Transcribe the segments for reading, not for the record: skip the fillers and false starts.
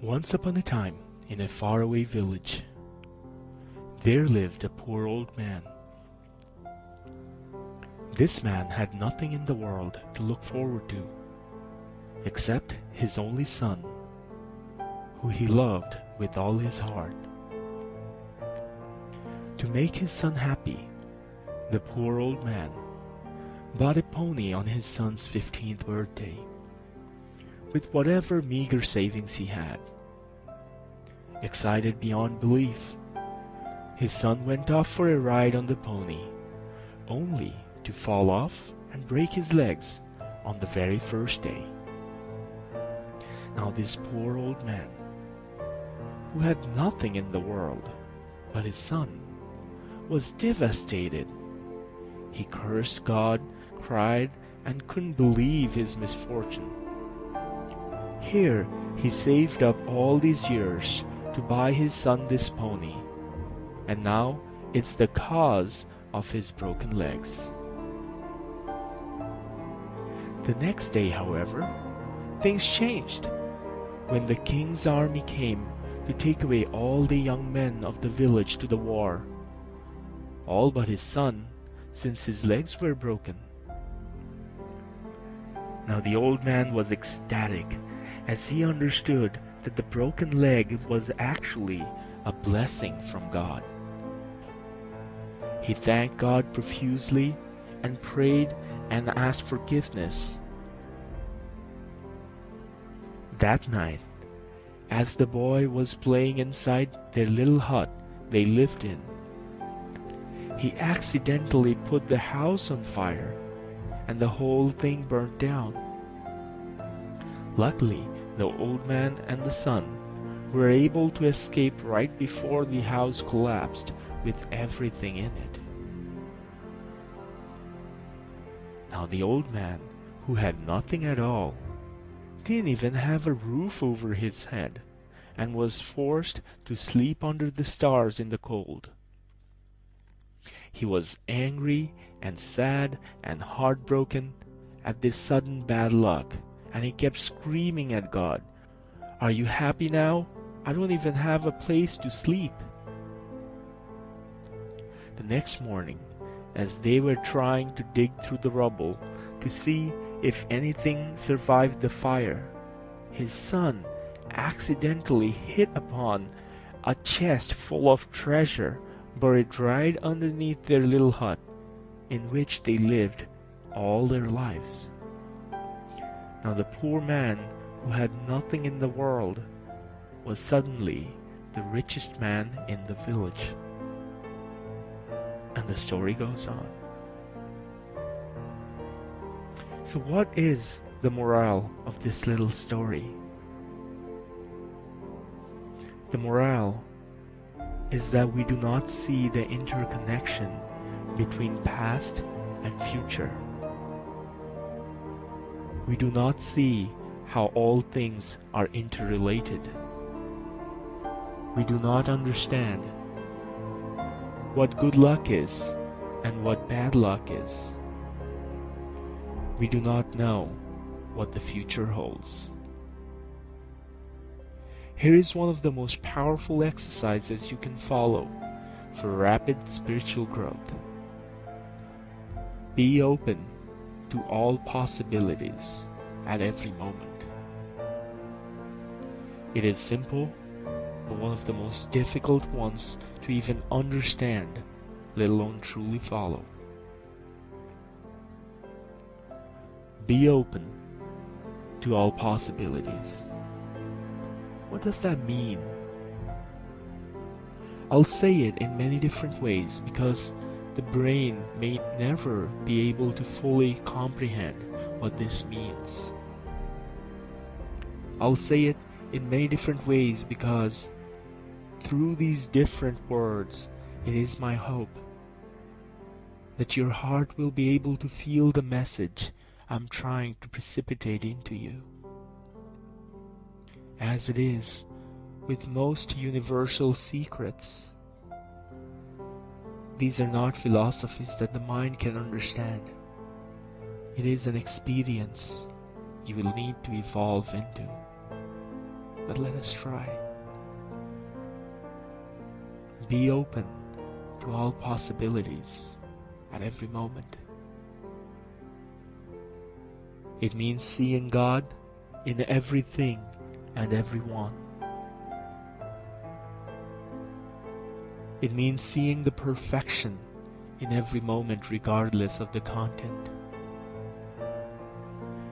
Once upon a time, in a faraway village, there lived a poor old man. This man had nothing in the world to look forward to, except his only son, who he loved with all his heart. To make his son happy, the poor old man bought a pony on his son's 15th birthday, with whatever meager savings he had. Excited beyond belief, his son went off for a ride on the pony, only to fall off and break his legs on the very first day. Now this poor old man, who had nothing in the world but his son, was devastated. He cursed God, cried, and couldn't believe his misfortune. Here he saved up all these years to buy his son this pony, and now it's the cause of his broken legs. The next day, however, things changed when the king's army came to take away all the young men of the village to the war, all but his son, since his legs were broken. Now the old man was ecstatic as he understood that the broken leg was actually a blessing from God. He thanked God profusely and prayed and asked forgiveness. That night, as the boy was playing inside their little hut they lived in, he accidentally put the house on fire, and the whole thing burnt down. Luckily, the old man and the son were able to escape right before the house collapsed with everything in it. Now the old man, who had nothing at all, didn't even have a roof over his head, and was forced to sleep under the stars in the cold. He was angry and sad and heartbroken at this sudden bad luck, and he kept screaming at God, "Are you happy now? I don't even have a place to sleep." The next morning, as they were trying to dig through the rubble to see if anything survived the fire, his son accidentally hit upon a chest full of treasure buried right underneath their little hut, in which they lived all their lives. Now the poor man, who had nothing in the world, was suddenly the richest man in the village. And the story goes on. So what is the morale of this little story? The morale is that we do not see the interconnection between past and future. We do not see how all things are interrelated. We do not understand what good luck is and what bad luck is. We do not know what the future holds. Here is one of the most powerful exercises you can follow for rapid spiritual growth. Be open to all possibilities at every moment. It is simple, but one of the most difficult ones to even understand, let alone truly follow. Be open to all possibilities. What does that mean? I'll say it in many different ways because the brain may never be able to fully comprehend what this means. I'll say it in many different ways because through these different words, it is my hope that your heart will be able to feel the message I'm trying to precipitate into you. As it is with most universal secrets, these are not philosophies that the mind can understand. It is an experience you will need to evolve into. but let us try. Be open to all possibilities at every moment. It means seeing God in everything and everyone. It means seeing the perfection in every moment regardless of the content.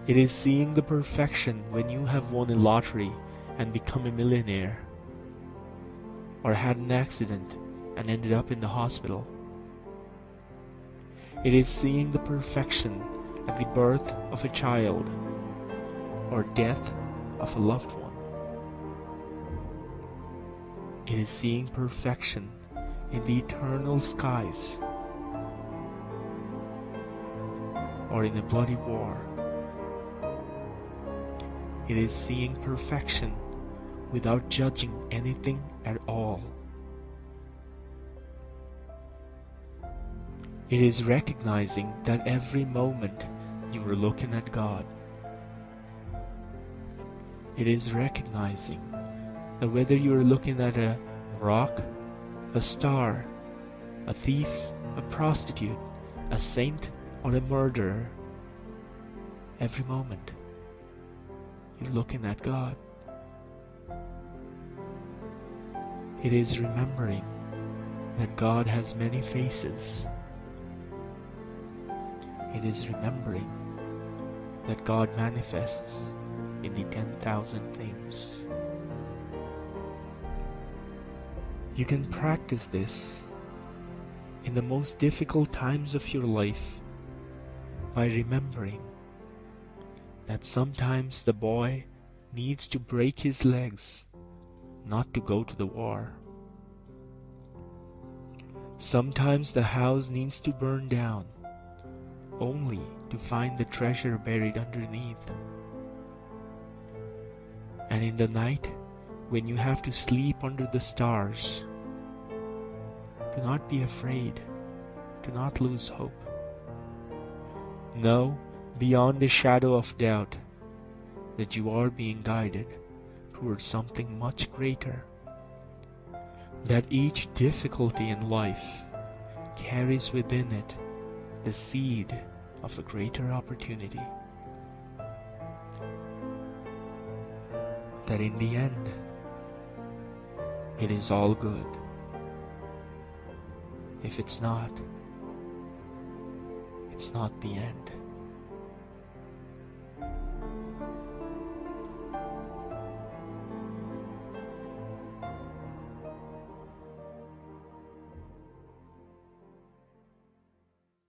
It is seeing the perfection when you have won a lottery and become a millionaire, or had an accident and ended up in the hospital. It is seeing the perfection at the birth of a child or death of a loved one. It is seeing perfection in the eternal skies or in a bloody war. It is seeing perfection without judging anything at all. It is recognizing that every moment you are looking at God. It is recognizing that whether you are looking at a rock, a star, a thief, a prostitute, a saint, or a murderer, every moment you're looking at God. It is remembering that God has many faces. It is remembering that God manifests in the 10,000 things. You can practice this in the most difficult times of your life by remembering that sometimes the boy needs to break his legs not to go to the war. Sometimes the house needs to burn down only to find the treasure buried underneath. And in the night, when you have to sleep under the stars, do not be afraid, do not lose hope. Know beyond a shadow of doubt that you are being guided towards something much greater, that each difficulty in life carries within it the seed of a greater opportunity, that in the end it is all good. If it's not, it's not the end.